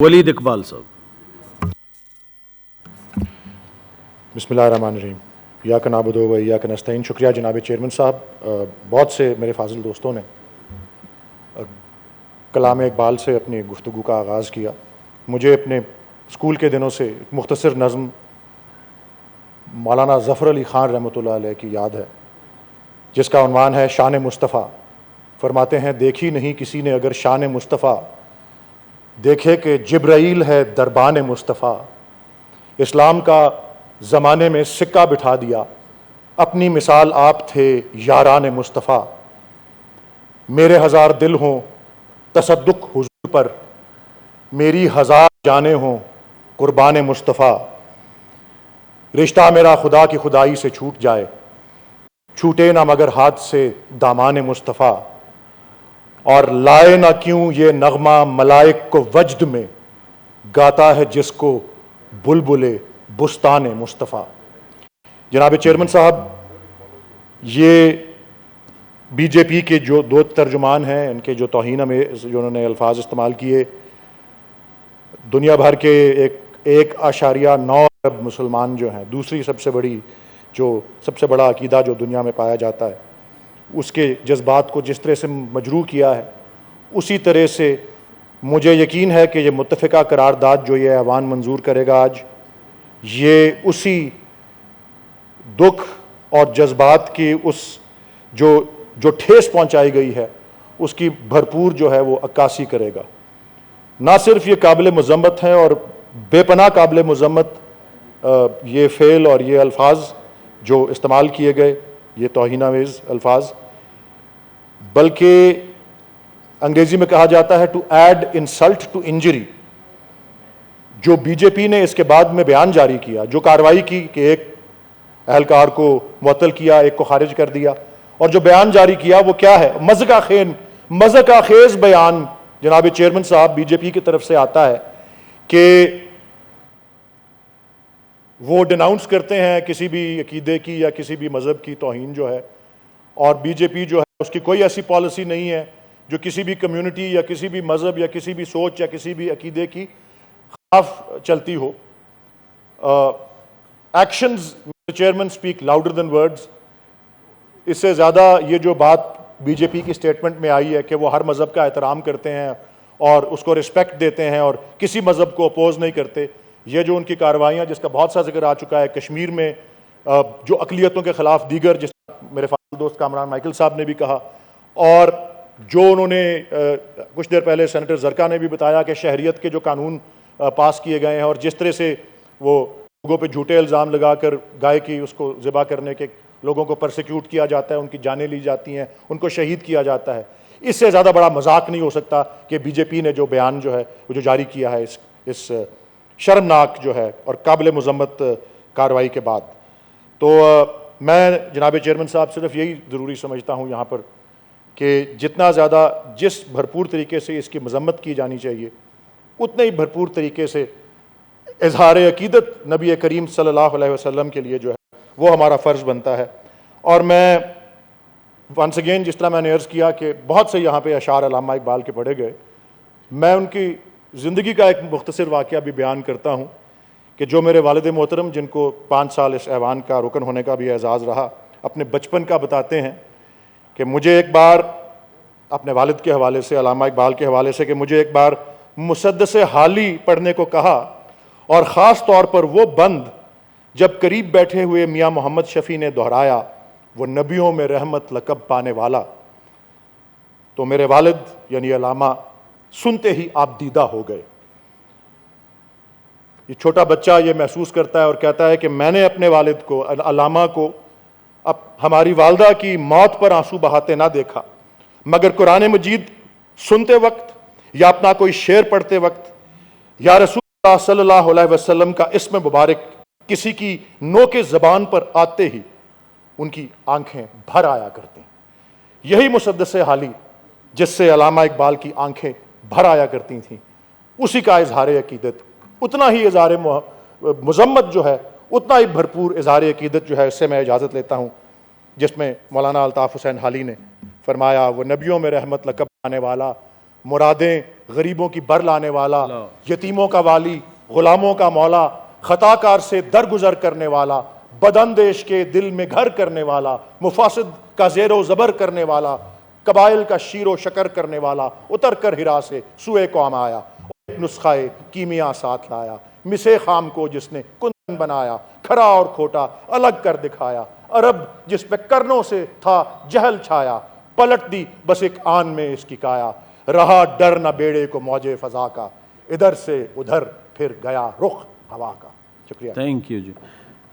वलीद इकबाल साहब। बिस्मिल्लाहिर्रहमानिर्रहीम। या का नाबुदु व या का नस्तईन। शुक्रिया जनाब चेयरमैन साहब। बहुत से मेरे फाजिल दोस्तों ने कलाम इकबाल से अपनी गुफ्तगू का आगाज़ किया। मुझे अपने स्कूल के दिनों से एक मुख्तसर नज़्म मौलाना ज़फ़र अली ख़ान रहमतुल्लाह अलैह की याद है, जिसका उन्वान है शान मुस्तफ़ा। फरमाते हैं, देखी नहीं किसी ने अगर शान मुस्तफ़ा, देखे कि जिब्राईल है दरबान मुस्तफ़ा। इस्लाम का ज़माने में सिक्का बिठा दिया, अपनी मिसाल आप थे यारान मुस्तफ़ा। मेरे हज़ार दिल हों तसद्दुक़ हुज़ूर पर, मेरी हज़ार जाने हों कुर्बान मुस्तफ़ा। रिश्ता मेरा खुदा की खुदाई से छूट जाए, छूटे ना मगर हाथ से दामान मुस्तफ़ा। और लाए ना क्यों ये नगमा मलाइक को वजद में, गाता है जिसको बुलबुले बुस्तान मुस्तफ़ा। जनाब चेयरमैन साहब, ये बीजेपी के जो दो तर्जुमान हैं, इनके जो तौहीन में जो उन्होंने अल्फाज इस्तेमाल किए, दुनिया भर के 1.9 अरब मुसलमान जो हैं, दूसरी सबसे बड़ा अकीदा जो दुनिया में पाया जाता है, उसके जज्बात को जिस तरह से मजरूह किया है, उसी तरह से मुझे यकीन है कि ये मुत्तफ़िका करारदाद जो ये ऐवान मंजूर करेगा आज, ये उसी दुख और जज्बात की उस जो ठेस पहुंचाई गई है, उसकी भरपूर जो है वो अक्कासी करेगा। ना सिर्फ ये काबिल मज़म्मत है और बेपनाह काबिल मज़म्मत ये फ़ेल और ये अल्फाज जो इस्तेमाल किए गए, ये तौहीनामेज़ अल्फाज, बल्कि अंग्रेज़ी में कहा जाता है to add insult to injury. जो बीजेपी ने इसके बाद में बयान जारी किया, जो कार्रवाई की कि एक अहलकार को मुअत्तल किया, एक को खारिज कर दिया, और जो बयान जारी किया वो क्या है? मज़ाक़ाखेज़ बयान जनाब चेयरमैन साहब बीजेपी की तरफ से आता है कि वो डिनाउंस करते हैं किसी भी अकीदे की या किसी भी मज़हब की तौहीन जो है, और बीजेपी जो है उसकी कोई ऐसी पॉलिसी नहीं है जो किसी भी कम्युनिटी या किसी भी मज़हब या किसी भी सोच या किसी भी अकीदे की खिलाफ चलती हो। Actions chairman speak louder than words. इससे ज़्यादा ये जो बात बीजेपी की स्टेटमेंट में आई है कि वो हर मज़हब का एहतराम करते हैं और उसको रिस्पेक्ट देते हैं और किसी मज़हब को अपोज नहीं करते, ये जो उनकी कार्रवाइयाँ, जिसका बहुत सा जिक्र आ चुका है, कश्मीर में जो अक़लियतों के ख़िलाफ़ दीगर, जिस मेरे फाजिल दोस्त कामरान माइकल साहब ने भी कहा, और जो उन्होंने कुछ देर पहले सेनेटर ज़रका ने भी बताया कि शहरियत के जो कानून पास किए गए हैं और जिस तरह से वो लोगों पे झूठे इल्ज़ाम लगाकर गाय की उसको ज़िबा करने के लोगों को परसिक्यूट किया जाता है, उनकी जानें ली जाती हैं, उनको शहीद किया जाता है। इससे ज़्यादा बड़ा मजाक नहीं हो सकता कि बीजेपी ने जो बयान जो है वो जो जारी किया है इस शर्मनाक जो है और काबिल मज़म्मत कार्रवाई के बाद। तो मैं जनाब चेयरमैन साहब सिर्फ यही ज़रूरी समझता हूँ यहाँ पर कि जितना ज़्यादा जिस भरपूर तरीके से इसकी मज़म्मत की जानी चाहिए, उतने ही भरपूर तरीके से इज़हार अक़ीदत नबी करीम सल्लल्लाहु अलैहि वसल्लम के लिए जो है वो हमारा फ़र्ज़ बनता है। और मैं वंस अगेन, जिस तरह मैंने अर्ज़ किया कि बहुत से यहाँ पे अशार अल्लामा इकबाल के पढ़े गए, मैं उनकी ज़िंदगी का एक मुख्तसर वाक़या भी बयान करता हूँ कि जो मेरे वालिद मोहतरम, जिनको 5 साल इस ऐवान का रुकन होने का भी एज़ाज़ रहा, अपने बचपन का बताते हैं कि मुझे एक बार अपने वालिद के हवाले से, अल्लामा इकबाल के हवाले से, कि मुझे एक बार मुसद्दस हाली पढ़ने को कहा, और ख़ास तौर पर वो बंद जब करीब बैठे हुए मियाँ मोहम्मद शफ़ी ने दोहराया, वो नबियों में रहमत लक़ब पाने वाला, तो मेरे वालिद यानी अल्लामा सुनते ही आप दीदा हो गए। ये छोटा बच्चा ये महसूस करता है और कहता है कि मैंने अपने वालिद को, अल्लामा को, अब हमारी वालदा की मौत पर आंसू बहाते ना देखा, मगर कुरान मजीद सुनते वक्त या अपना कोई शेर पढ़ते वक्त या रसूलुल्लाह सल्लल्लाहु अलैहि वसल्लम का इस्म मुबारक किसी की नो के ज़बान पर आते ही उनकी आंखें भर आया करती। यही मुसद्दस हाली जिससे अल्लामा इकबाल की आंखें भर आया करती थीं, उसी का इज़हार अक़ीदत, उतना ही इज़हार मज़म्मत जो है, उतना ही भरपूर इज़हार अक़ीदत जो है, इससे मैं इजाज़त लेता हूँ, जिसमें मौलाना अल्ताफ़ हुसैन हाली ने फरमाया, वो नबियों में रहमत लक़ब पाने वाला, मुरादें गरीबों की बर लाने वाला, यतीमों का वाली, गुलामों का मौला, खताकार से दरगुजर करने वाला, बदअंदेश के दिल में घर करने वाला, मुफासिद का ज़ेरो ज़बर करने वाला, कबाइल का शीरो शकर करने वाला, उतर कर हिरा से सुए कौम आया, एक नुस्खाए कीमिया साथ लाया, मिसे खाम को जिसने कुंदन बनाया, खरा और खोटा अलग कर दिखाया, अरब जिस पे कर्नों से था जहल छाया, पलट दी बस एक आन में इसकी काया, रहा डर न बेड़े को मौजे फजा का, इधर से उधर फिर गया रुख हवा का। शुक्रिया। Thank you ji.